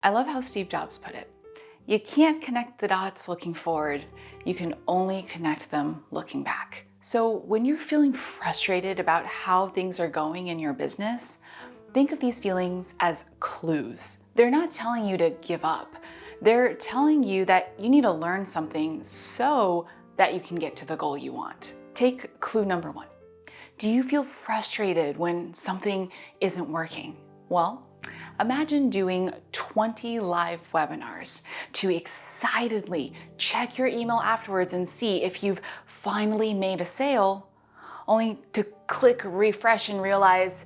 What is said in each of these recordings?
I love how Steve Jobs put it. You can't connect the dots looking forward. You can only connect them looking back. So when you're feeling frustrated about how things are going in your business, think of these feelings as clues. They're not telling you to give up. They're telling you that you need to learn something so that you can get to the goal you want. Take clue number 1. Do you feel frustrated when something isn't working? Well, imagine doing 20 live webinars to excitedly check your email afterwards and see if you've finally made a sale, only to click refresh and realize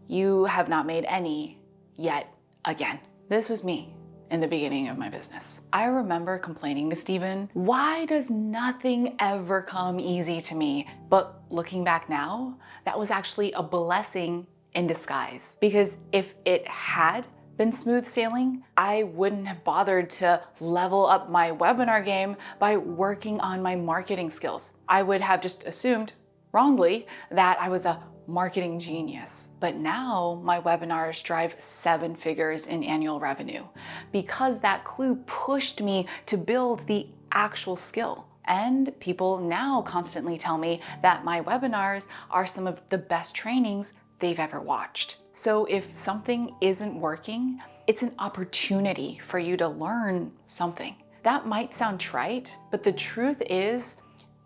you have not made any yet again. This was me in the beginning of my business. I remember complaining to Steven, why does nothing ever come easy to me? But looking back now, that was actually a blessing in disguise. Because if it had been smooth sailing, I wouldn't have bothered to level up my webinar game by working on my marketing skills. I would have just assumed, wrongly, that I was a marketing genius. But now my webinars drive 7 figures in annual revenue because that clue pushed me to build the actual skill. And people now constantly tell me that my webinars are some of the best trainings they've ever watched. So if something isn't working, it's an opportunity for you to learn something. That might sound trite, but the truth is,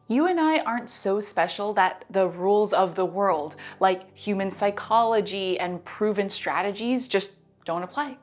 you and I aren't so special that the rules of the world, like human psychology and proven strategies, just don't apply.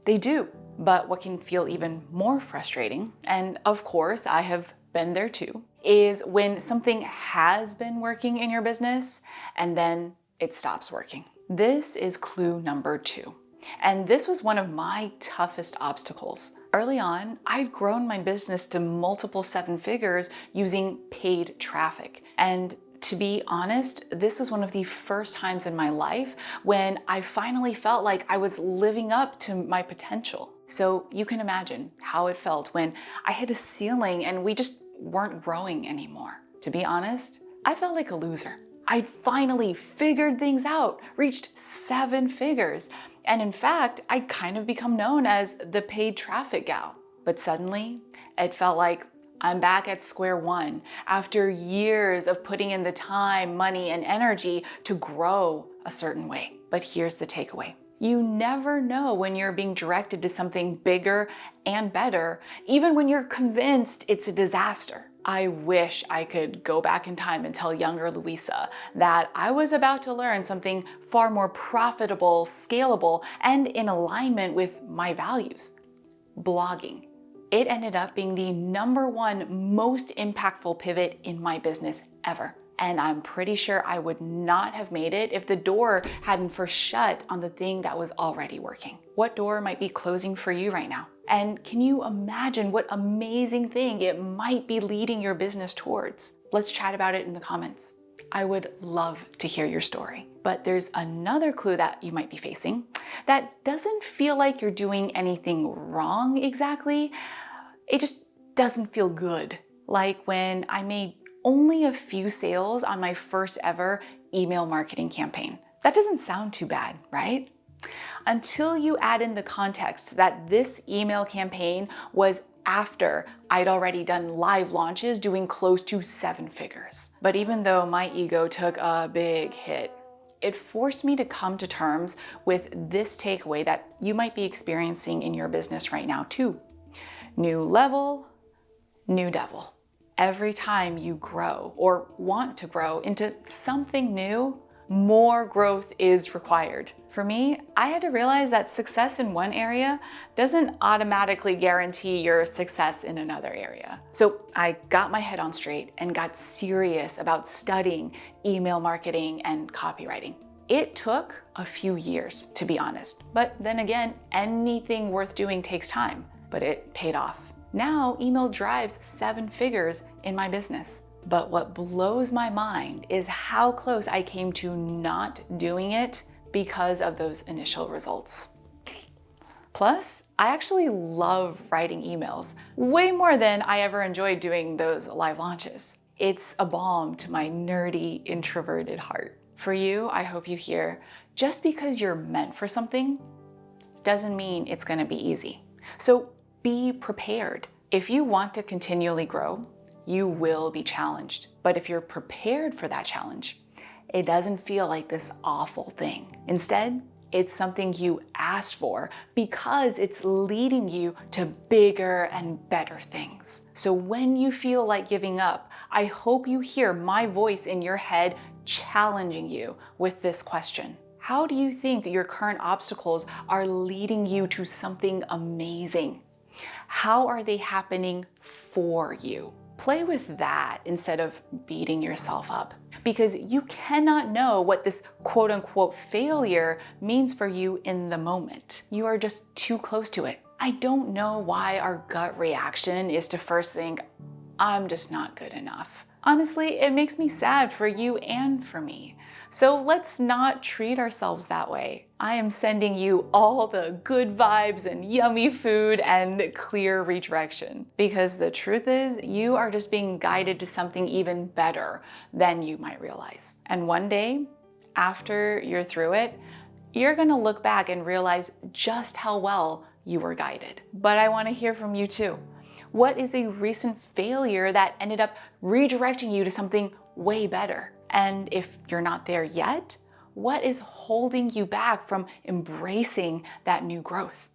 They do. But what can feel even more frustrating, and of course I have been there too, is when something has been working in your business and then it stops working. This is clue number 2. And this was one of my toughest obstacles. Early on, I'd grown my business to multiple 7 figures using paid traffic. And to be honest, this was one of the first times in my life when I finally felt like I was living up to my potential. So you can imagine how it felt when I hit a ceiling and we just weren't growing anymore. To be honest, I felt like a loser. I'd finally figured things out, reached 7 figures. And in fact, I'd kind of become known as the paid traffic gal. But suddenly, it felt like I'm back at square one after years of putting in the time, money, and energy to grow a certain way. But here's the takeaway. You never know when you're being directed to something bigger and better, even when you're convinced it's a disaster. I wish I could go back in time and tell younger Luisa that I was about to learn something far more profitable, scalable, and in alignment with my values. Blogging. It ended up being the #1 most impactful pivot in my business ever. And I'm pretty sure I would not have made it if the door hadn't first shut on the thing that was already working. What door might be closing for you right now? And can you imagine what amazing thing it might be leading your business towards? Let's chat about it in the comments. I would love to hear your story. But there's another clue that you might be facing that doesn't feel like you're doing anything wrong exactly. It just doesn't feel good. Like when I made only a few sales on my first ever email marketing campaign. That doesn't sound too bad, right? Until you add in the context that this email campaign was after I'd already done live launches doing close to 7 figures. But even though my ego took a big hit, it forced me to come to terms with this takeaway that you might be experiencing in your business right now too. New level, new devil. Every time you grow or want to grow into something new, more growth is required. For me, I had to realize that success in one area doesn't automatically guarantee your success in another area. So I got my head on straight and got serious about studying email marketing and copywriting. It took a few years, to be honest. But then again, anything worth doing takes time, but it paid off. Now, email drives 7 figures in my business. But what blows my mind is how close I came to not doing it because of those initial results. Plus, I actually love writing emails, way more than I ever enjoyed doing those live launches. It's a balm to my nerdy, introverted heart. For you, I hope you hear, just because you're meant for something doesn't mean it's going to be easy. So be prepared. If you want to continually grow, you will be challenged. But if you're prepared for that challenge, it doesn't feel like this awful thing. Instead, it's something you asked for because it's leading you to bigger and better things. So when you feel like giving up, I hope you hear my voice in your head challenging you with this question. How do you think your current obstacles are leading you to something amazing? How are they happening for you? Play with that instead of beating yourself up, because you cannot know what this quote unquote failure means for you in the moment. You are just too close to it. I don't know why our gut reaction is to first think, I'm just not good enough. Honestly, it makes me sad for you and for me. So let's not treat ourselves that way. I am sending you all the good vibes and yummy food and clear redirection. Because the truth is, you are just being guided to something even better than you might realize. And one day, after you're through it, you're gonna look back and realize just how well you were guided. But I wanna hear from you too. What is a recent failure that ended up redirecting you to something way better? And if you're not there yet, what is holding you back from embracing that new growth?